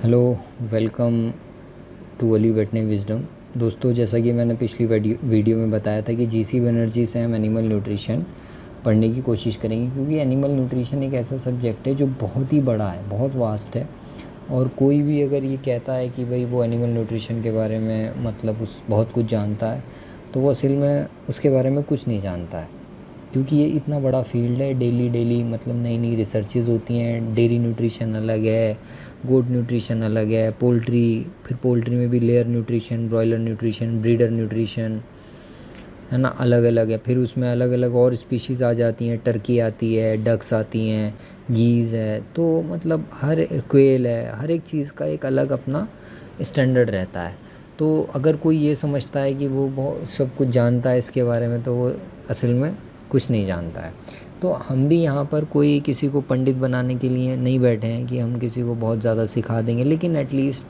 Hello, welcome to Ali वेटने wisdom. दोस्तों, जैसा कि मैंने पिछली वीडियो में बताया था कि जीसी बनर्जी से हम एनिमल न्यूट्रिशन पढ़ने की कोशिश करेंगे, क्योंकि एनिमल न्यूट्रिशन एक ऐसा सब्जेक्ट है जो बहुत ही बड़ा है, बहुत वास्ट है। और कोई भी अगर ये कहता है कि भाई वो एनिमल न्यूट्रिशन के बारे में मतलब उस बहुत कुछ जानता है, तो वो असल में उसके बारे में कुछ नहीं जानता है। क्योंकि ये इतना बड़ा फील्ड है, डेली डेली मतलब नई नई रिसर्चेज होती हैं। डेयरी न्यूट्रिशन अलग है, गोट न्यूट्रिशन अलग है, पोल्ट्री, फिर पोल्ट्री में भी layer nutrition, broiler nutrition, breeder nutrition, है ना, अलग अलग है। फिर उसमें अलग अलग और स्पीशीज़ आ जाती हैं, टर्की आती है, डक्स आती हैं, गीज़ है, तो मतलब हर क्वेल है, हर एक चीज़ का एक अलग अपना स्टैंडर्ड रहता है। तो अगर कोई ये समझता है कि वो बहुत सब कुछ जानता है इसके बारे में, तो वो असल में कुछ नहीं जानता है। तो हम भी यहाँ पर कोई किसी को पंडित बनाने के लिए नहीं बैठे हैं कि हम किसी को बहुत ज़्यादा सिखा देंगे, लेकिन एटलीस्ट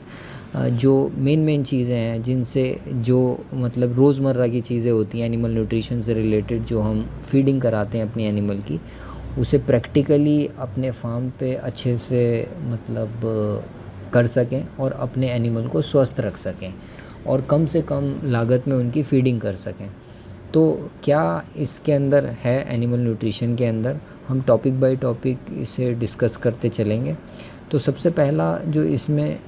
जो मेन चीज़ें हैं जिनसे जो मतलब रोज़मर्रा की चीज़ें होती हैं एनिमल न्यूट्रिशन से रिलेटेड, जो हम फीडिंग कराते हैं अपनी एनिमल की, उसे प्रैक्टिकली अपने फार्म पे अच्छे से मतलब कर सकें और अपने एनिमल को स्वस्थ रख सकें और कम से कम लागत में उनकी फीडिंग कर सकें। तो क्या इसके अंदर है एनिमल न्यूट्रिशन के अंदर, हम टॉपिक बाय टॉपिक इसे डिस्कस करते चलेंगे। तो सबसे पहला जो इसमें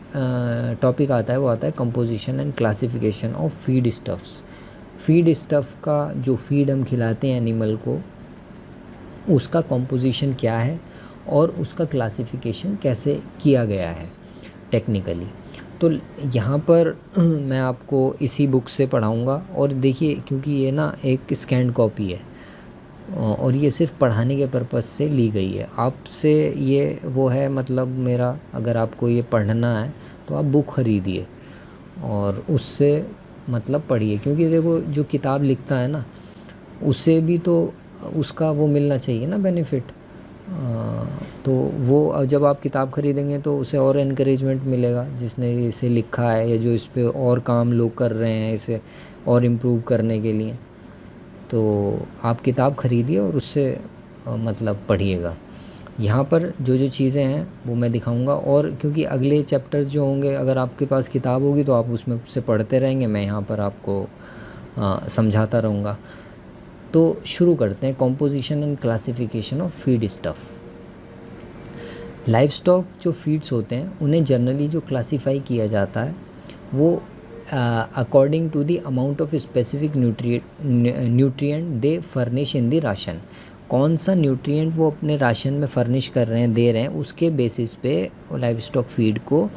टॉपिक आता है वो आता है composition and classification of feed stuffs. Feed stuff का जो फीड हम खिलाते हैं एनिमल को, उसका कंपोजिशन क्या है और उसका क्लासिफिकेशन कैसे किया गया है टेक्निकली। तो यहाँ पर मैं आपको इसी बुक से पढ़ाऊँगा। और देखिए, क्योंकि ये ना एक स्कैन कॉपी है और ये सिर्फ पढ़ाने के पर्पज़ से ली गई है। आपसे ये वो है, मतलब मेरा, अगर आपको ये पढ़ना है तो आप बुक ख़रीदिए और उससे मतलब पढ़िए। क्योंकि देखो, जो किताब लिखता है ना, उसे भी तो उसका वो मिलना चाहिए ना, बेनिफिट। तो वो जब आप किताब ख़रीदेंगे तो उसे और इनकरेजमेंट मिलेगा, जिसने इसे लिखा है या जो इस पे और काम लोग कर रहे हैं इसे और इम्प्रूव करने के लिए। तो आप किताब ख़रीदिए और उससे मतलब पढ़िएगा। यहाँ पर जो जो चीज़ें हैं वो मैं दिखाऊंगा, और क्योंकि अगले चैप्टर्स जो होंगे, अगर आपके पास किताब होगी तो आप उसमें से पढ़ते रहेंगे, मैं यहाँ पर आपको समझाता रहूँगा। तो शुरू करते हैं, composition and classification of feed stuff. Live stock जो फीड्स होते हैं उन्हें जनरली जो क्लासीफाई किया जाता है वो according to the amount of specific nutrient they furnish in the ration. कौन सा न्यूट्रिएंट वो अपने राशन में फर्निश कर रहे हैं, दे रहे हैं, उसके बेसिस पे लाइव स्टॉक फीड को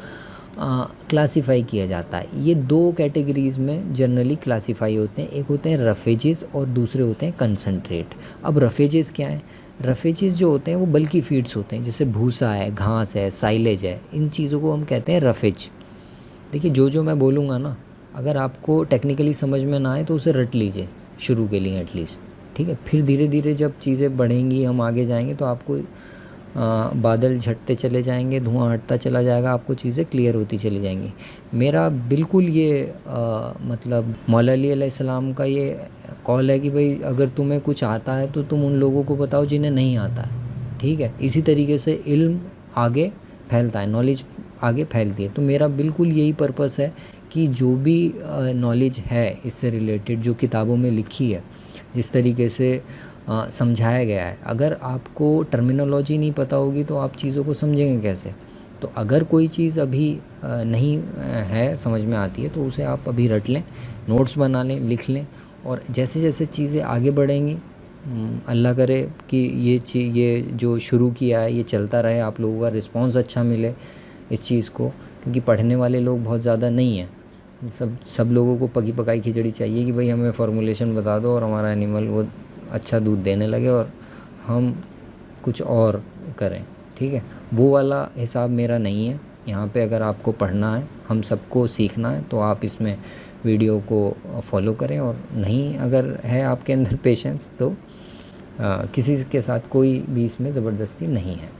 क्लासीफाई किया जाता है। ये दो कैटेगरीज़ में जनरली क्लासीफाई होते हैं, एक होते हैं रफेजेस और दूसरे होते हैं कंसनट्रेट। अब रफेजेस क्या है? रफेजेस जो होते हैं वो बल्कि फीड्स होते हैं, जैसे भूसा है, घास है, साइलेज है, इन चीज़ों को हम कहते हैं रफेज। देखिए, जो मैं बोलूँगा ना, अगर आपको टेक्निकली समझ में ना आए तो उसे रट लीजिए शुरू के लिए एटलीस्ट, ठीक है। फिर धीरे धीरे जब चीज़ें बढ़ेंगी, हम आगे जाएंगे, तो आपको बादल झटते चले जाएंगे, धुआं हटता चला जाएगा, आपको चीज़ें क्लियर होती चली जाएंगी। मेरा बिल्कुल ये मतलब मौला अली अलैहिस्सलाम का ये कॉल है कि भाई, अगर तुम्हें कुछ आता है तो तुम उन लोगों को बताओ जिन्हें नहीं आता है, ठीक है। इसी तरीके से इल्म आगे फैलता है, नॉलेज आगे फैलती है। तो मेरा बिल्कुल यही पर्पस है कि जो भी नॉलेज है इससे रिलेटेड, जो किताबों में लिखी है, जिस तरीके से समझाया गया है, अगर आपको टर्मिनोलॉजी नहीं पता होगी तो आप चीज़ों को समझेंगे कैसे। तो अगर कोई चीज़ अभी नहीं है समझ में आती है तो उसे आप अभी रट लें, नोट्स बना लें, लिख लें, और जैसे जैसे चीज़ें आगे बढ़ेंगी, अल्लाह करे कि ये जो शुरू किया है ये चलता रहे, आप लोगों का रिस्पांस अच्छा मिले इस चीज़ को। क्योंकि पढ़ने वाले लोग बहुत ज़्यादा नहीं हैं, सब लोगों को पकी पकाई खिचड़ी चाहिए कि भाई हमें फॉर्मूलेशन बता दो और हमारा एनिमल वो अच्छा दूध देने लगे और हम कुछ और करें, ठीक है। वो वाला हिसाब मेरा नहीं है। यहाँ पे अगर आपको पढ़ना है, हम सबको सीखना है, तो आप इसमें वीडियो को फॉलो करें, और नहीं अगर है आपके अंदर पेशेंस तो किसी के साथ कोई भी इसमें ज़बरदस्ती नहीं है।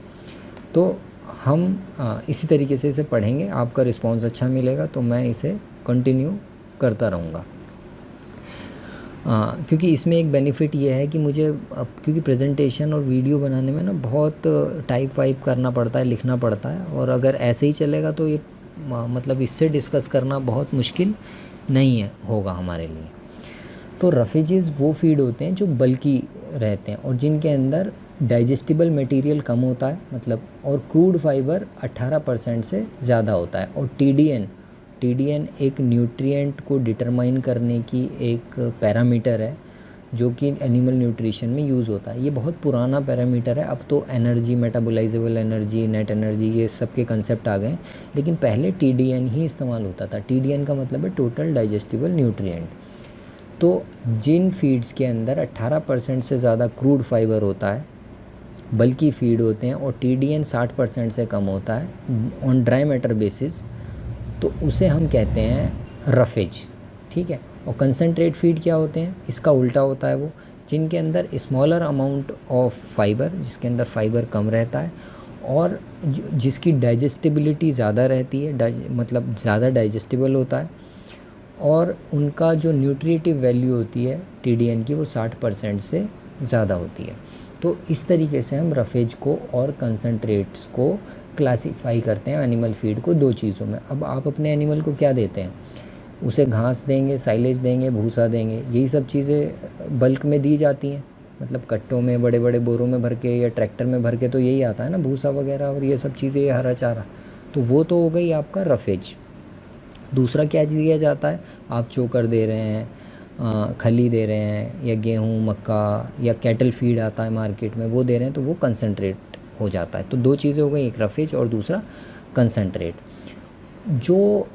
तो हम इसी तरीके से इसे पढ़ेंगे, आपका रिस्पांस अच्छा मिलेगा तो मैं इसे कंटिन्यू करता रहूँगा। क्योंकि इसमें एक बेनिफिट ये है कि मुझे क्योंकि प्रेजेंटेशन और वीडियो बनाने में ना बहुत टाइप वाइप करना पड़ता है, लिखना पड़ता है, और अगर ऐसे ही चलेगा तो ये मतलब इससे डिस्कस करना बहुत मुश्किल नहीं है होगा हमारे लिए। तो रफेजेस वो फीड होते हैं जो बल्की रहते हैं और जिनके अंदर डाइजेस्टिबल मटेरियल कम होता है, मतलब, और क्रूड फाइबर 18% से ज़्यादा होता है। और टीडीएन एक न्यूट्रिएंट को डिटरमाइन करने की एक पैरामीटर है जो कि एनिमल न्यूट्रिशन में यूज़ होता है। ये बहुत पुराना पैरामीटर है, अब तो एनर्जी, मेटाबोलाइजेबल एनर्जी, नेट एनर्जी, ये सब के कंसेप्ट आ गए, लेकिन पहले टीडीएन ही इस्तेमाल होता था। टीडीएन का मतलब है टोटल डाइजेस्टिबल न्यूट्रिएंट। तो जिन फीड्स के अंदर 18% से ज़्यादा क्रूड फाइबर होता है, बल्कि फीड होते हैं, और टीडीएन 60% से कम होता है ऑन ड्राई मैटर बेसिस, तो उसे हम कहते हैं रफेज। ठीक है। और कंसनट्रेट फीड क्या होते हैं, इसका उल्टा होता है, वो जिनके अंदर स्मॉलर अमाउंट ऑफ फाइबर, जिसके अंदर फाइबर कम रहता है और जिसकी डाइजेस्टिबिलिटी ज़्यादा रहती है, मतलब ज़्यादा डाइजेस्टिबल होता है, और उनका जो न्यूट्रिटिव वैल्यू होती है टीडीएन की वो 60% से ज़्यादा होती है। तो इस तरीके से हम रफेज को और कंसनट्रेट्स को क्लासीफाई करते हैं एनिमल फीड को दो चीज़ों में। अब आप अपने एनिमल को क्या देते हैं, उसे घास देंगे, साइलेज देंगे, भूसा देंगे, यही सब चीज़ें बल्क में दी जाती हैं, मतलब कट्टों में, बड़े बड़े बोरों में भर के या ट्रैक्टर में भर के, तो यही आता है ना, भूसा वगैरह और ये सब चीज़ें, ये हरा चारा। तो वो तो हो गई आपका रफेज। दूसरा क्या दिया जाता है, आप चोकर दे रहे हैं, खली दे रहे हैं, या गेहूँ, मक्का, या कैटल फीड आता है मार्केट में, वो दे रहे हैं, तो वो कंसनट्रेट हो जाता है। तो दो चीज़ें हो गई, एक रफेज और दूसरा कंसनट्रेट। जो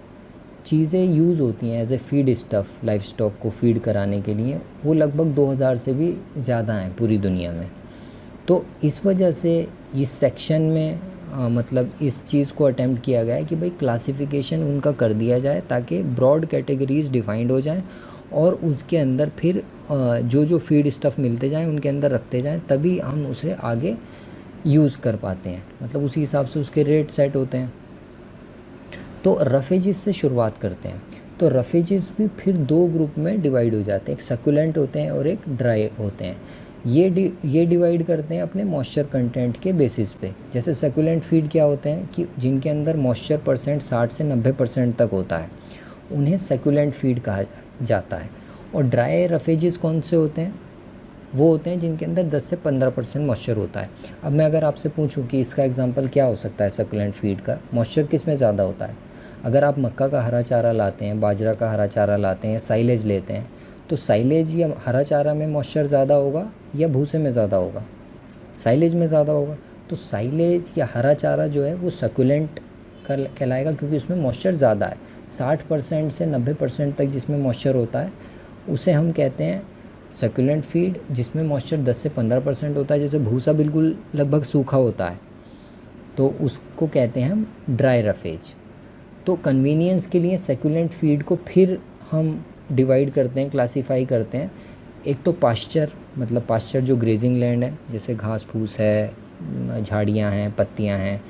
चीज़ें यूज़ होती हैं as a feedstuff life stock को फीड कराने के लिए, वो लगभग 2000 से भी ज़्यादा हैं पूरी दुनिया में। तो इस वजह से इस सेक्शन में मतलब इस चीज़ को अटेम्प्ट किया गया है कि भाई क्लासिफिकेशन उनका कर दिया जाए ताकि ब्रॉड कैटेगरीज डिफाइंड हो जाएं, और उसके अंदर फिर जो जो फीड स्टफ़ मिलते जाएं उनके अंदर रखते जाएं, तभी हम उसे आगे यूज़ कर पाते हैं, मतलब उसी हिसाब से उसके रेट सेट होते हैं। तो रफेजेस से शुरुआत करते हैं। तो रफेजेस भी फिर दो ग्रुप में डिवाइड हो जाते हैं, एक सकुलेंट होते हैं और एक ड्राई होते हैं। ये डिवाइड करते हैं अपने मॉइस्चर कंटेंट के बेसिस पे। जैसे सकुलेंट फीड क्या होते हैं कि जिनके अंदर मॉइस्चर परसेंट 60 से 90% तक होता है, उन्हें सकुलेंट फीड कहा जाता है। और ड्राई रफेजेस कौन से होते हैं, वो होते हैं जिनके अंदर 10 से 15% मॉइस्चर होता है। अब मैं अगर आपसे पूछूं कि इसका एग्जांपल क्या हो सकता है सकुलेंट फीड का, मॉइस्चर किस में ज़्यादा होता है। अगर आप मक्का का हरा चारा लाते हैं, बाजरा का हरा चारा लाते हैं, साइलेज लेते हैं, तो साइलेज या हरा चारा में मॉइस्चर ज़्यादा होगा या भूसे में ज़्यादा होगा, साइलेज में ज़्यादा होगा। तो साइलेज या हरा चारा जो है वो सकुलेंट कहलाएगा, क्योंकि उसमें मॉइस्चर ज़्यादा है। 60% से 90% तक जिसमें मॉइस्चर होता है उसे हम कहते हैं सकुलेंट फीड, जिसमें मॉइस्चर 10 से 15% होता है। जैसे भूसा बिल्कुल लगभग सूखा होता है, तो उसको कहते हैं हम ड्राई रफेज। तो कन्वीनियंस के लिए सेकुलेंट फीड को फिर हम डिवाइड करते हैं, क्लासीफाई करते हैं। एक तो पास्चर, मतलब पास्चर जो ग्रेजिंग लैंड है, जैसे घास फूस है, झाड़ियाँ हैं, पत्तियाँ हैं,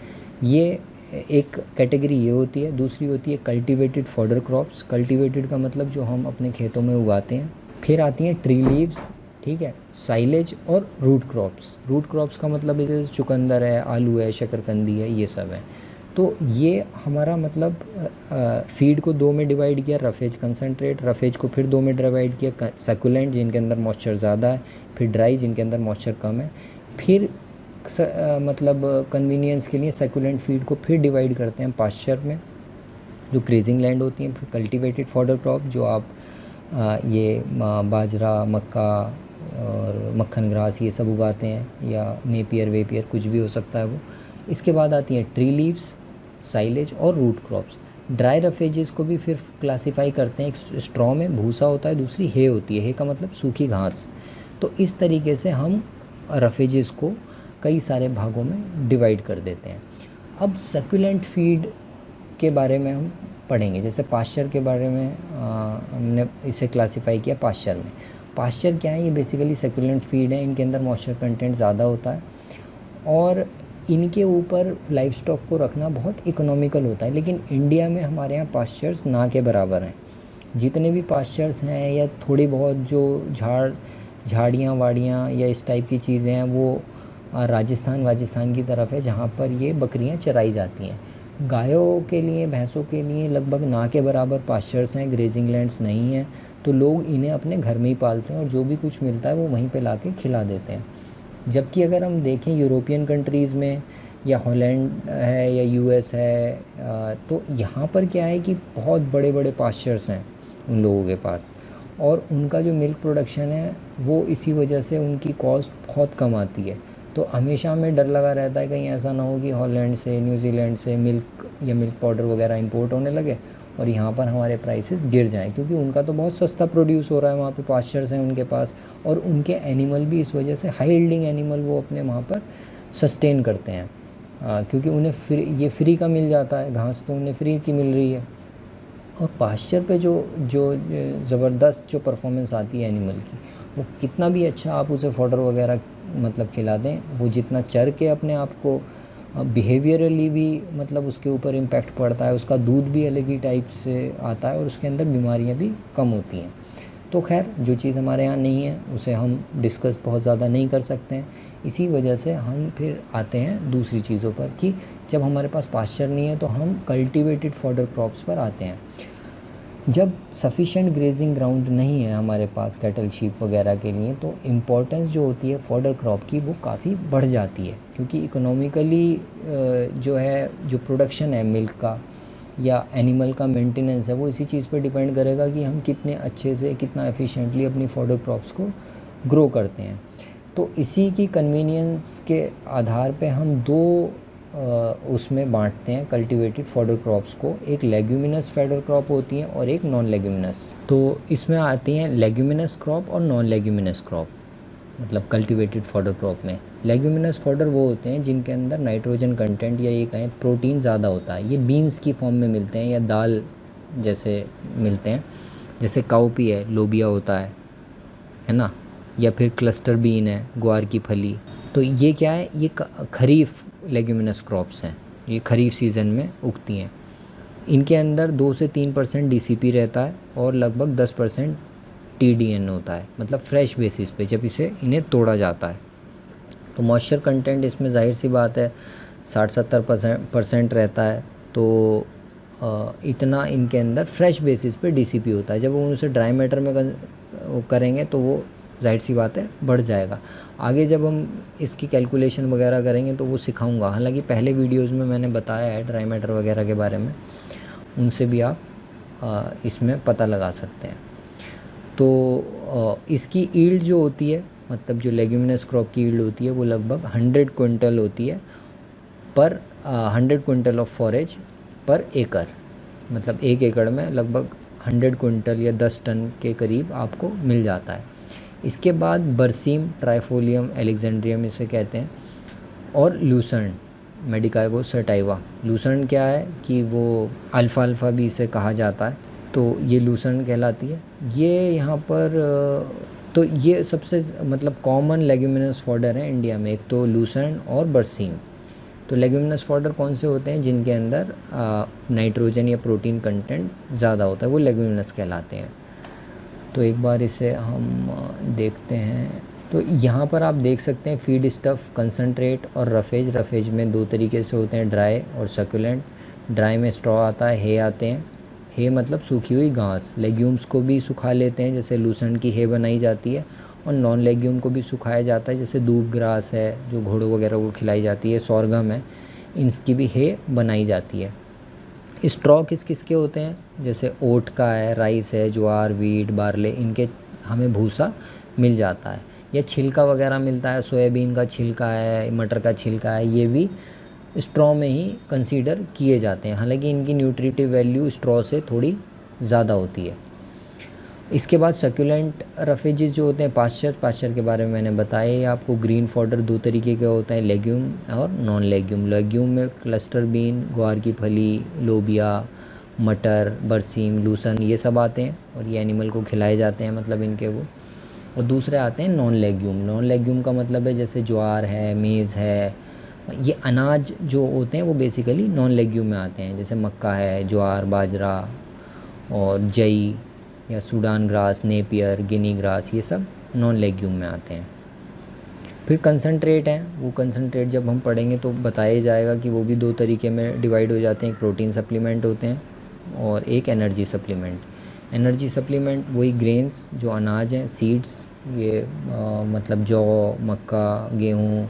ये एक कैटेगरी ये होती है। दूसरी होती है कल्टीवेटेड फॉडर क्रॉप्स। कल्टीवेटेड का मतलब जो हम अपने खेतों में उगाते हैं। फिर आती हैं ट्री लीव्स, ठीक है, साइलेज और रूट क्रॉप्स। रूट क्रॉप्स का मतलब जैसे चुकंदर है, आलू है, शकरकंदी है, ये सब है। तो ये हमारा मतलब फीड को दो में डिवाइड किया, रफेज, कंसनट्रेट। रफेज को फिर दो में डिवाइड किया, सकुलेंट जिनके अंदर मॉइस्चर ज़्यादा है, फिर ड्राई जिनके अंदर मॉइस्चर कम है। फिर मतलब कन्वीनियंस के लिए सकुलेंट फीड को फिर डिवाइड करते हैं पास्चर में, जो ग्रेजिंग लैंड होती हैं। फिर कल्टीवेटेड फॉडर क्रॉप, जो आप ये बाजरा, मक्का और मक्खन ग्रास ये सब उगाते हैं, या नेपियर वेपियर कुछ भी हो सकता है वो। इसके बाद आती हैं ट्री लीव्स, साइलेज और रूट क्रॉप्स। ड्राई रफेजेस को भी फिर क्लासीफाई करते हैं, एक स्ट्रॉ में भूसा होता है, दूसरी हे होती है। हे का मतलब सूखी घास। तो इस तरीके से हम रफेजेस को कई सारे भागों में डिवाइड कर देते हैं। अब सकुलेंट फीड के बारे में हम पढ़ेंगे। जैसे पास्चर के बारे में हमने इसे क्लासीफाई किया पास्चर में। पास्चर क्या है, ये बेसिकली सकुलेंट फीड है। इनके अंदर मॉइस्चर कंटेंट ज़्यादा होता है और इनके ऊपर लाइफ स्टॉक को रखना बहुत इकोनॉमिकल होता है। लेकिन इंडिया में हमारे यहाँ पास्चर्स ना के बराबर हैं। जितने भी पास्चर्स हैं या थोड़ी बहुत जो झाड़ियाँ वाड़ियाँ या इस टाइप की चीज़ें हैं, वो राजस्थान की तरफ है, जहाँ पर ये बकरियाँ चराई जाती हैं। गायों के लिए, भैंसों के लिए लगभग ना के बराबर पास्चर्स हैं, ग्रेजिंग लैंड्स नहीं हैं, तो लोग इन्हें अपने घर में ही पालते हैं और जो भी कुछ मिलता है वो वहीं पे लाके खिला देते हैं। जबकि अगर हम देखें यूरोपियन कंट्रीज़ में, या हॉलैंड है या यूएस है, तो यहाँ पर क्या है कि बहुत बड़े बड़े पास्चर्स हैं उन लोगों के पास, और उनका जो मिल्क प्रोडक्शन है वो इसी वजह से उनकी कॉस्ट बहुत कम आती है। तो हमेशा हमें डर लगा रहता है कहीं ऐसा ना हो कि हॉलैंड से, न्यूजीलैंड से मिल्क या मिल्क पाउडर वगैरह इंपोर्ट होने लगे और यहाँ पर हमारे प्राइसेस गिर जाएं, क्योंकि उनका तो बहुत सस्ता प्रोड्यूस हो रहा है, वहाँ पे पास्चर्स हैं उनके पास, और उनके एनिमल भी इस वजह से हाई यील्डिंग एनिमल वो अपने वहाँ पर सस्टेन करते हैं, क्योंकि उन्हें ये फ्री का मिल जाता है, घास तो उन्हें फ्री की मिल रही है। और पास्चर पे जो जो ज़बरदस्त जो परफॉर्मेंस आती है एनिमल की, वो कितना भी अच्छा आप उसे फॉडर वगैरह मतलब खिला दें, वो जितना चर के अपने आप को बिहेवियरली भी मतलब उसके ऊपर इम्पैक्ट पड़ता है, उसका दूध भी अलग ही टाइप से आता है और उसके अंदर बीमारियां भी कम होती हैं। तो खैर, जो चीज़ हमारे यहाँ नहीं है उसे हम डिस्कस बहुत ज़्यादा नहीं कर सकते हैं। इसी वजह से हम फिर आते हैं दूसरी चीज़ों पर कि जब हमारे पास पास्चर नहीं है तो हम कल्टीवेटेड फॉडर क्रॉप्स पर आते हैं। जब सफिशेंट ग्रेजिंग ग्राउंड नहीं है हमारे पास कैटल शीप वगैरह के लिए, तो इम्पोर्टेंस जो होती है फॉडर क्रॉप की वो काफ़ी बढ़ जाती है, क्योंकि इकोनॉमिकली जो है, जो प्रोडक्शन है मिल्क का या एनिमल का मेंटेनेंस है, वो इसी चीज़ पर डिपेंड करेगा कि हम कितने अच्छे से, कितना एफिशिएंटली अपनी फॉडर क्रॉप्स को ग्रो करते हैं। तो इसी की कन्वीनियंस के आधार पे हम दो उसमें बांटते हैं कल्टीवेटेड फॉडर क्रॉप्स को। एक लेग्यूमिनस फॉडर क्रॉप होती है और एक नॉन लेग्यूमिनस। तो इसमें आती हैं लेग्यूमिनस क्रॉप और नॉन लेग्यूमिनस क्रॉप, मतलब कल्टीवेटेड फॉडर क्रॉप में। लेग्यूमिनस फॉडर वो होते हैं जिनके अंदर नाइट्रोजन कंटेंट या ये कहें प्रोटीन ज़्यादा होता है। ये बीन्स की फॉर्म में मिलते हैं या दाल जैसे मिलते हैं, जैसे काउपी है, लोबिया होता है ना, या फिर क्लस्टर बीन है, ग्वार की फली। तो ये क्या है, ये खरीफ लेग्यूमिनस क्रॉप्स हैं, ये खरीफ सीज़न में उगती हैं। इनके अंदर 2 से 3% डीसीपी रहता है और लगभग 10% टीडीएन होता है, मतलब फ्रेश बेसिस पे जब इन्हें तोड़ा जाता है। तो मॉइस्चर कंटेंट इसमें जाहिर सी बात है 60-70% रहता है। तो इतना इनके अंदर फ्रेश बेसिस पे डीसीपी होता है। जब हम उसे ड्राई मैटर में करेंगे तो वो जाहिर सी बात है बढ़ जाएगा। आगे जब हम इसकी कैलकुलेशन वगैरह करेंगे तो वो सिखाऊंगा। हालांकि पहले वीडियोस में मैंने बताया है ड्राई मैटर वगैरह के बारे में, उनसे भी आप इसमें पता लगा सकते हैं। तो इसकी ईल्ड जो होती है, मतलब जो लेग्यूमिनस क्रॉप की ईल्ड होती है, वो लगभग 100 क्विंटल होती है पर 100 क्विंटल ऑफ फॉरेज पर एकड़। मतलब 1 एकड़ में लगभग 100 क्विंटल या 10 टन के करीब आपको मिल जाता है। इसके बाद बरसीम, ट्राइफोलियम एलेक्जेंड्रियम इसे कहते हैं, और लूसर्न, मेडिकागो सटाइवा। लूसर्न क्या है कि वो अल्फ़ा भी इसे कहा जाता है, तो ये लूसर्न कहलाती है। ये यहाँ पर तो ये सबसे मतलब कॉमन लेग्यूमिनस फॉडर है इंडिया में, एक तो लूसर्न और बरसीम। तो लेग्यूमिनस फॉडर कौन से होते हैं जिनके अंदर नाइट्रोजन या प्रोटीन कंटेंट ज़्यादा होता है, वो लेग्यूमिनस कहलाते हैं। तो एक बार इसे हम देखते हैं। तो यहाँ पर आप देख सकते हैं फीड स्टफ़, कंसनट्रेट और रफेज। रफेज में 2 तरीके से होते हैं, ड्राई और सकुलेंट। ड्राई में स्ट्रॉ आता है, हे आते हैं। हे मतलब सूखी हुई घास। लेग्यूम्स को भी सुखा लेते हैं, जैसे लूसन की हे बनाई जाती है, और नॉन लेग्यूम को भी सुखाया जाता है, जैसे दूब ग्रास है जो घोड़ों वगैरह को खिलाई जाती है, सॉरगम है, इनकी भी हे बनाई जाती है। स्ट्रॉ किस किस के होते हैं, जैसे ओट का है, राइस है, ज्वार, वीट, बारले, इनके हमें भूसा मिल जाता है। या छिलका वगैरह मिलता है, सोयाबीन का छिलका है, मटर का छिलका है, ये भी स्ट्रॉ में ही कंसीडर किए जाते हैं। हालांकि इनकी न्यूट्रिटिव वैल्यू स्ट्रॉ से थोड़ी ज़्यादा होती है। इसके बाद सक्यूलेंट रफेजेस जो होते हैं, पास्चर के बारे में मैंने बताया आपको। ग्रीन फॉडर 2 तरीके के होता है, लेग्यूम और नॉन लेग्यूम। लेग्यूम में क्लस्टर बीन, ग्वार की फली, लोबिया, मटर, बरसीम, लूसन, ये सब आते हैं और ये एनिमल को खिलाए जाते हैं, मतलब इनके वो। और दूसरे आते हैं नॉन लेग्यूम। नॉन लेग्यूम का मतलब है जैसे ज्वार है, मेज़ है, ये अनाज जो होते हैं वो बेसिकली नॉन लेग्यूम में आते हैं, जैसे मक्का है, ज्वार, बाजरा और जई या सूडान ग्रास, नेपियर, गिनी ग्रास, ये सब नॉन लेग्यूम में आते हैं। फिर कंसनट्रेट हैं, वो कंसनट्रेट जब हम पढ़ेंगे तो बताया जाएगा कि वो भी 2 तरीके में डिवाइड हो जाते हैं, एक प्रोटीन सप्लीमेंट होते हैं और एक एनर्जी सप्लीमेंट। एनर्जी सप्लीमेंट वही ग्रेन्स जो अनाज हैं, सीड्स, ये मतलब जौ, मक्का, गेहूँ,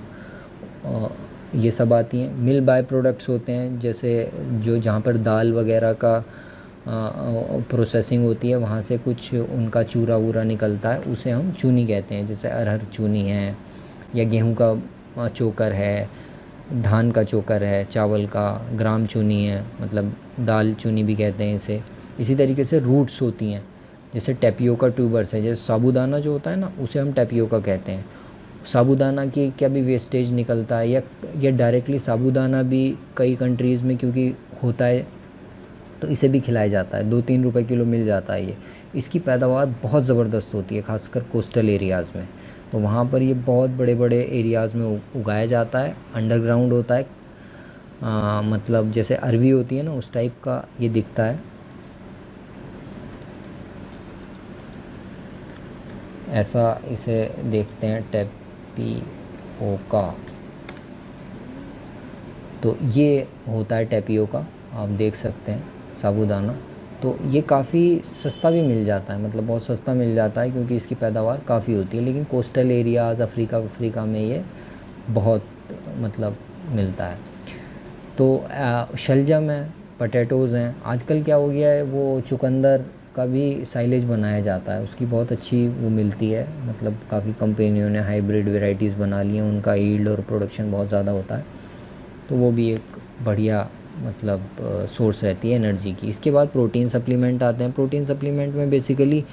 ये सब आती हैं। मिल बाय प्रोडक्ट्स होते हैं, जैसे जो जहाँ पर दाल वगैरह का प्रोसेसिंग होती है, वहाँ से कुछ उनका चूरा वूरा निकलता है, उसे हम चूनी कहते हैं। जैसे अरहर चूनी है, या गेहूं का चोकर है, धान का चोकर है, चावल का ग्राम चूनी है, मतलब दाल चूनी भी कहते हैं इसे। इसी तरीके से रूट्स होती हैं, जैसे टेपियोका ट्यूबर्स है, जैसे साबूदाना जो होता है ना, उसे हम टेपियोका कहते हैं। साबूदाना की क्या भी वेस्टेज निकलता है, या डायरेक्टली साबूदाना भी कई कंट्रीज़ में क्योंकि होता है तो इसे भी खिलाया जाता है, 2-3 रुपए किलो मिल जाता है ये। इसकी पैदावार बहुत ज़बरदस्त होती है, खासकर कोस्टल एरियाज़ में। तो वहाँ पर ये बहुत बड़े बड़े एरियाज़ में उगाया जाता है, अंडरग्राउंड होता है, मतलब जैसे अरवी होती है ना, उस टाइप का ये दिखता है। ऐसा इसे देखते हैं, टेपियोका। तो ये होता है टेपियोका, आप देख सकते हैं साबूदाना। तो ये काफ़ी सस्ता भी मिल जाता है, मतलब बहुत सस्ता मिल जाता है क्योंकि इसकी पैदावार काफ़ी होती है। लेकिन कोस्टल एरियाज़ अफ्रीका में ये बहुत मतलब मिलता है। तो शलजम है, पटेटोज़ हैं। आजकल क्या हो गया है, वो चुकंदर का भी साइलेज बनाया जाता है, उसकी बहुत अच्छी वो मिलती है, मतलब काफ़ी कंपनियों ने हाइब्रिड वेराइटीज़ बना ली हैं, उनका यील्ड और प्रोडक्शन बहुत ज़्यादा होता है। तो वो भी एक बढ़िया मतलब सोर्स रहती है एनर्जी की। इसके बाद प्रोटीन सप्लीमेंट आते हैं। प्रोटीन सप्लीमेंट में बेसिकली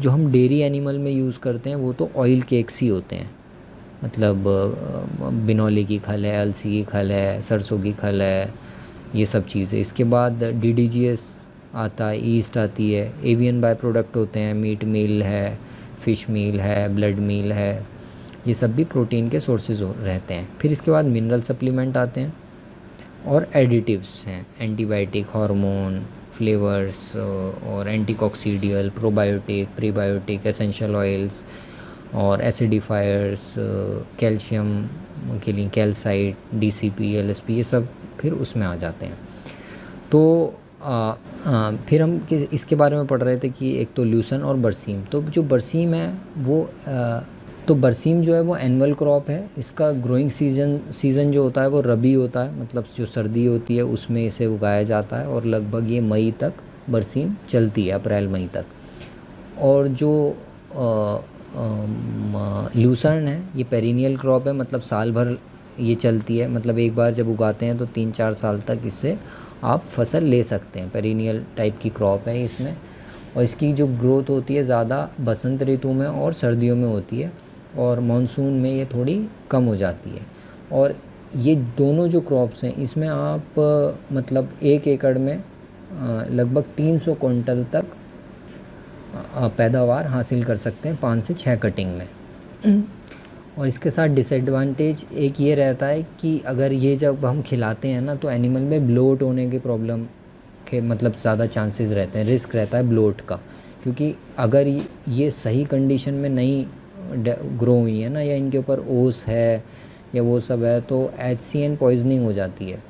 जो हम डेयरी एनिमल में यूज़ करते हैं वो तो ऑयल केक्स ही होते हैं, मतलब बिनौले की खल है, अलसी की खल है, सरसों की खल है, ये सब चीज़ें। इसके बाद DDGS आता है, ईस्ट आती है, एवियन बाय प्रोडक्ट होते हैं, मीट मील है, फ़िश मील है, ब्लड मील है, ये सब भी प्रोटीन के सोर्सेज रहते हैं। फिर इसके बाद मिनरल सप्लीमेंट आते हैं और एडिटिव्स हैं, एंटीबायोटिक, हार्मोन, फ्लेवर्स और एंटीकॉक्सीडियल, प्रोबायोटिक, प्रीबायोटिक, एसेंशियल ऑयल्स और एसिडिफायर्स, कैल्शियम के लिए कैल्साइट, DCP, LSP, ये सब फिर उसमें आ जाते हैं। तो फिर हम इसके बारे में पढ़ रहे थे कि एक तो ल्यूसन और बरसीम। तो जो बरसीम है वो तो बरसीम जो है वो एनुअल क्रॉप है। इसका ग्रोइंग सीज़न जो होता है वो रबी होता है, मतलब जो सर्दी होती है उसमें इसे उगाया जाता है और लगभग ये मई तक बरसीम चलती है, अप्रैल मई तक। और जो ल्यूसर्न है ये पेरिनियल क्रॉप है, मतलब साल भर ये चलती है, मतलब एक बार जब उगाते हैं तो 3-4 साल तक इससे आप फसल ले सकते हैं। पेरिनियल टाइप की क्रॉप है इसमें, और इसकी जो ग्रोथ होती है ज़्यादा बसंत ऋतु में और सर्दियों में होती है, और मानसून में ये थोड़ी कम हो जाती है। और ये दोनों जो क्रॉप्स हैं इसमें आप मतलब 1 एकड़ में लगभग 300 क्विंटल तक पैदावार हासिल कर सकते हैं 5 से 6 कटिंग में। और इसके साथ डिसएडवांटेज एक ये रहता है कि अगर ये जब हम खिलाते हैं ना तो एनिमल में ब्लोट होने की प्रॉब्लम के मतलब ज़्यादा चांसेस रहते हैं, रिस्क रहता है ब्लोट का, क्योंकि अगर ये सही कंडीशन में नहीं ग्रो हुई है ना, या इनके ऊपर ओस है या वो सब है, तो HCN पॉइजनिंग हो जाती है,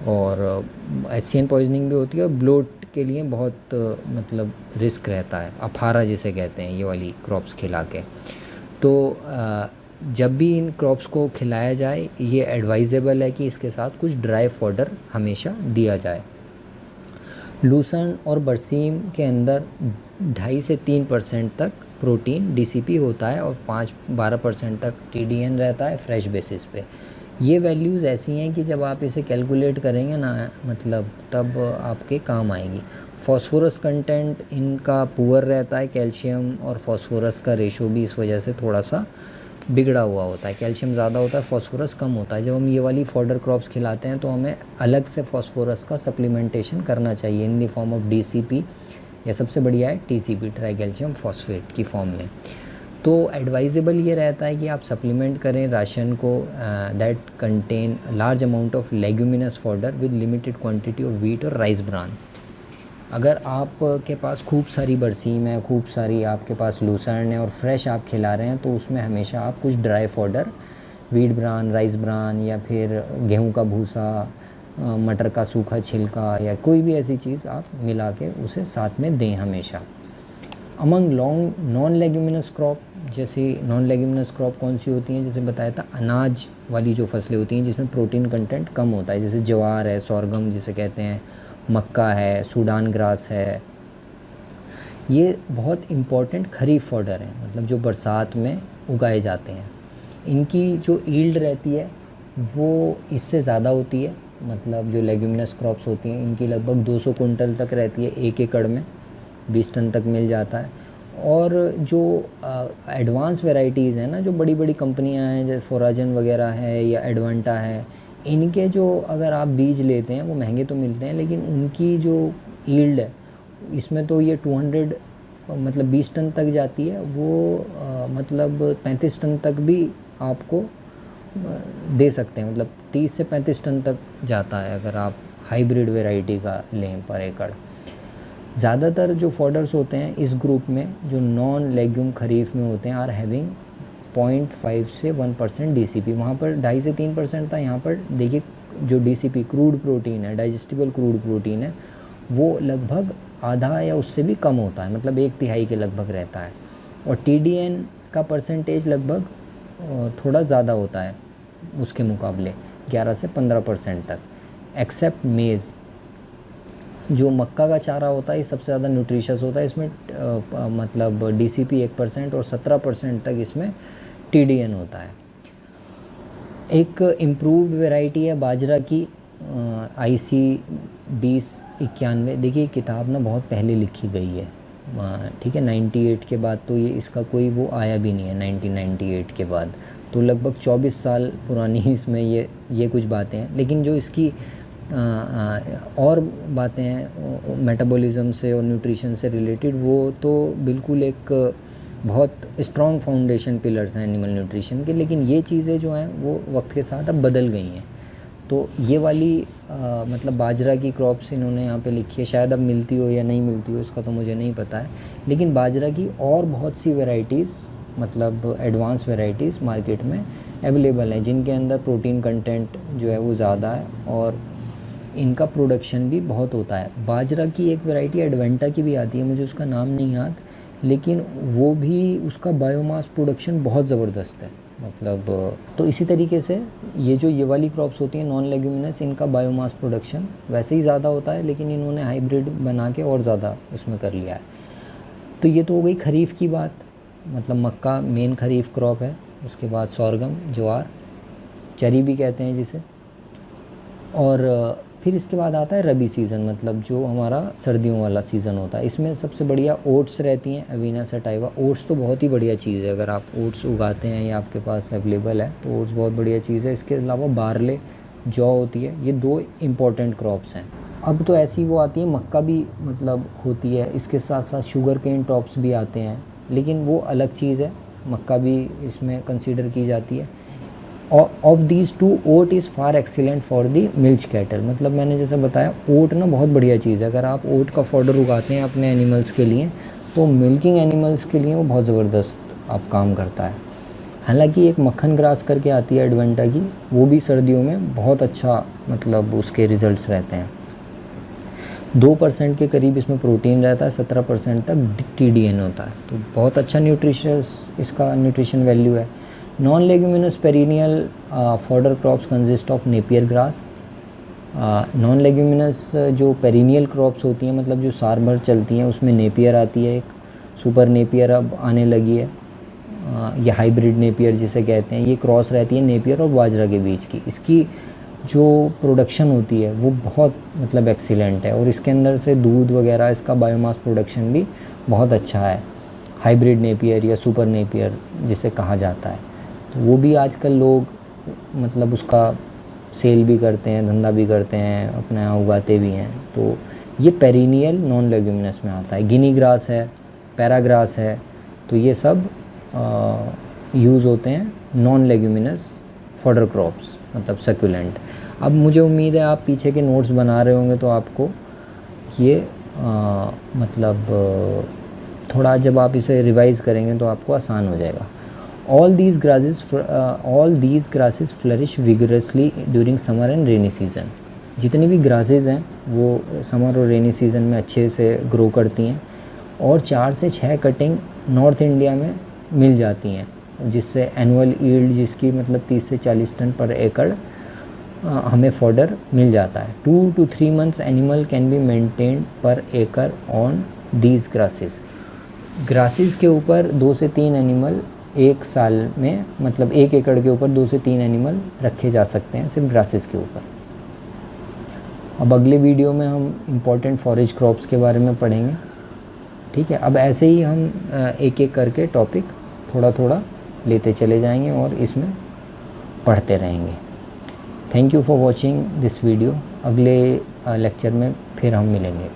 और HCN पॉइजनिंग भी होती है, और ब्लोट के लिए बहुत मतलब रिस्क रहता है, अफारा जिसे कहते हैं ये वाली क्रॉप्स खिला के। तो जब भी इन क्रॉप्स को खिलाया जाए ये एडवाइजेबल है कि इसके साथ कुछ ड्राई फॉडर हमेशा दिया जाए। लूसन और बरसीम के अंदर 2.5 से 3% तक प्रोटीन DCP होता है, और 5-12% तक TDN रहता है फ्रेश बेसिस पे। ये वैल्यूज़ ऐसी हैं कि जब आप इसे कैलकुलेट करेंगे ना, मतलब तब आपके काम आएगी। फॉस्फोरस कंटेंट इनका पुअर रहता है, कैल्शियम और फॉस्फोरस का रेशो भी इस वजह से थोड़ा सा बिगड़ा हुआ होता है। कैल्शियम ज़्यादा होता है, फॉस्फोरस कम होता है। जब हम ये वाली फॉडर क्रॉप्स खिलाते हैं तो हमें अलग से फॉस्फोरस का सप्लीमेंटेशन करना चाहिए in the form of DCP, या सबसे बढ़िया है TCP, ट्राई कैल्शियम फॉस्फेट की फॉर्म में। तो एडवाइजेबल ये रहता है कि आप सप्लीमेंट करें राशन को that contain large amount of leguminous fodder with limited quantity of wheat और राइस ब्रान। अगर आपके पास खूब सारी बरसीम है, खूब सारी आपके पास लूसर्न है और फ्रेश आप खिला रहे हैं, तो उसमें हमेशा आप कुछ dry fodder, wheat bran, rice bran या फिर गेहूं का भूसा, मटर का सूखा छिलका या कोई भी ऐसी चीज़ आप मिला के उसे साथ में दें हमेशा। Among long non leguminous crop, जैसे नॉन लेग्यूमिनस क्रॉप कौन सी होती हैं, जैसे बताया था अनाज वाली जो फसलें होती हैं जिसमें प्रोटीन कंटेंट कम होता है, जैसे ज्वार है, सोरगम जिसे कहते हैं, मक्का है, सूडान ग्रास है, ये बहुत इम्पॉर्टेंट खरीफ फॉडर हैं, मतलब जो बरसात में उगाए जाते हैं। इनकी जो ईल्ड रहती है वो इससे ज़्यादा होती है, मतलब जो लेग्यूमिनस क्रॉप्स होती हैं इनकी लगभग 200 कुंटल तक रहती है, 1 एकड़ में 20 टन तक मिल जाता है। और जो एडवांस वैरायटीज़ हैं ना, जो बड़ी बड़ी कंपनियां हैं जैसे फोराजन वगैरह है या एडवांटा है, इनके जो अगर आप बीज लेते हैं वो महंगे तो मिलते हैं, लेकिन उनकी जो ईल्ड है इसमें तो ये 200 मतलब 20 टन तक जाती है, वो मतलब 35 टन तक भी आपको दे सकते हैं, मतलब 30 से 35 टन तक जाता है अगर आप हाइब्रिड वैरायटी का लें पर एकड़। ज़्यादातर जो फॉडर्स होते हैं इस ग्रुप में जो नॉन लेग्यूम खरीफ में होते हैं आर हैविंग 0.5 से 1% DCP। वहाँ पर 2.5 से 3% था, यहाँ पर देखिए जो DCP क्रूड प्रोटीन है, डाइजेस्टिबल क्रूड प्रोटीन है, वो लगभग आधा या उससे भी कम होता है, मतलब 1/3 के लगभग रहता है। और TDN का परसेंटेज लगभग थोड़ा ज़्यादा होता है उसके मुकाबले, 11 से 15% तक, एक्सेप्ट मेज़। जो मक्का का चारा होता है ये सबसे ज़्यादा न्यूट्रिशस होता है, इसमें मतलब DCP 1% और 17% तक इसमें TDN होता है। एक इम्प्रूव्ड वैरायटी है बाजरा की, IC 2091। देखिए किताब ना बहुत पहले लिखी गई है, ठीक है, 98 के बाद तो ये इसका कोई वो आया भी नहीं है, 1998 के बाद तो लगभग 24 साल पुरानी इसमें ये कुछ बातें हैं। लेकिन जो इसकी और बातें हैं मेटाबॉलिज्म से और न्यूट्रिशन से रिलेटेड, वो तो बिल्कुल एक बहुत स्ट्रॉन्ग फाउंडेशन पिलर्स हैं एनिमल न्यूट्रिशन के। लेकिन ये चीज़ें जो हैं वो वक्त के साथ अब बदल गई हैं। तो ये वाली मतलब बाजरा की क्रॉप्स इन्होंने यहाँ पे लिखी है, शायद अब मिलती हो या नहीं मिलती हो इसका तो मुझे नहीं पता है, लेकिन बाजरा की और बहुत सी वैरायटीज़, मतलब एडवांस वैरायटीज़ मार्केट में अवेलेबल हैं जिनके अंदर प्रोटीन कंटेंट जो है वो ज़्यादा है और इनका प्रोडक्शन भी बहुत होता है। बाजरा की एक वैरायटी एडवेंटा की भी आती है, मुझे उसका नाम नहीं याद, लेकिन वो भी उसका बायोमास प्रोडक्शन बहुत ज़बरदस्त है, मतलब। तो इसी तरीके से ये वाली क्रॉप्स होती हैं नॉन लेग्यूमिनस, इनका बायोमास प्रोडक्शन वैसे ही ज़्यादा होता है, लेकिन इन्होंने हाइब्रिड बना के और ज़्यादा उसमें कर लिया है। तो ये तो हो गई खरीफ की बात, मतलब मक्का मेन खरीफ क्रॉप है। उसके बाद सोरगम, ज्वार, चरी भी कहते हैं जिसे, और फिर इसके बाद आता है रबी सीज़न, मतलब जो हमारा सर्दियों वाला सीज़न होता है। इसमें सबसे बढ़िया ओट्स रहती हैं, अवीना सटाइवा। ओट्स तो बहुत ही बढ़िया चीज़ है, अगर आप ओट्स उगाते हैं या आपके पास अवेलेबल है तो ओट्स बहुत बढ़िया चीज़ है। इसके अलावा बारले, जौ होती है, ये 2 इम्पॉर्टेंट क्रॉप्स हैं। अब तो ऐसी वो आती है, मक्का भी मतलब होती है, इसके साथ साथ शुगर केन टॉप्स भी आते हैं, लेकिन वो अलग चीज़ है, मक्का भी इसमें कंसीडर की जाती है। Of these two oat is far excellent for the milch cattle. मतलब मैंने जैसे बताया ओट ना बहुत बढ़िया चीज़ है, अगर आप ओट का फॉडर उगाते हैं अपने एनिमल्स के लिए तो मिल्किंग एनिमल्स के लिए वो बहुत ज़बरदस्त आप काम करता है। हालांकि एक मक्खन ग्रास करके आती है एडवेंटा की, वो भी सर्दियों में बहुत अच्छा मतलब उसके रिज़ल्ट्स रहते हैं। 2% के करीब इसमें प्रोटीन रहता है, 17% तक TDN होता है, तो बहुत अच्छा न्यूट्रिशस इसका न्यूट्रिशन वैल्यू है। Non leguminous perennial fodder crops consist of Napier grass. Non leguminous जो पेरिनियल क्रॉप्स होती हैं, मतलब जो साल भर चलती हैं, उसमें नेपियर आती है, एक सुपर नेपियर अब आने लगी है, या हाइब्रिड नेपियर जिसे कहते हैं। ये क्रॉस रहती है नेपियर और बाजरा के बीच की। इसकी जो प्रोडक्शन होती है वो बहुत मतलब एक्सीलेंट है, और इसके अंदर से दूध वगैरह, इसका बायोमास प्रोडक्शन भी बहुत अच्छा है। हाइब्रिड नेपियर या सुपर नेपियर जिसे कहा जाता है, तो वो भी आजकल लोग मतलब उसका सेल भी करते हैं, धंधा भी करते हैं, अपने यहाँ उगाते भी हैं। तो ये पेरिनियल नॉन लेग्यूमिनस में आता है। गिनी ग्रास है, पैराग्रास है, तो ये सब यूज़ होते हैं नॉन लेग्यूमिनस फॉडर क्रॉप्स, मतलब सक्यूलेंट। अब मुझे उम्मीद है आप पीछे के नोट्स बना रहे होंगे तो आपको ये मतलब थोड़ा जब आप इसे रिवाइज़ करेंगे तो आपको आसान हो जाएगा। All these grasses flourish vigorously during summer and rainy season. जितनी भी ग्रासेस हैं वो समर और रेनी सीज़न में अच्छे से ग्रो करती हैं, और 4 से 6 कटिंग नॉर्थ इंडिया में मिल जाती हैं, जिससे एनुअल यील्ड जिसकी मतलब 30 से 40 टन पर एकड़ हमें फॉडर मिल जाता है। 2 to 3 months animal can be maintained पर एकड़ ऑन दीज ग्रासेस। ग्रासेस के ऊपर 2 से 3 एनिमल एक साल में, मतलब 1 एकड़ के ऊपर 2 से 3 एनिमल रखे जा सकते हैं सिर्फ ग्रासेस के ऊपर। अब अगले वीडियो में हम इम्पोर्टेंट फॉरेज क्रॉप्स के बारे में पढ़ेंगे, ठीक है। अब ऐसे ही हम एक एक करके टॉपिक थोड़ा थोड़ा लेते चले जाएंगे और इसमें पढ़ते रहेंगे। Thank you for watching this video. अगले लेक्चर में फिर हम मिलेंगे।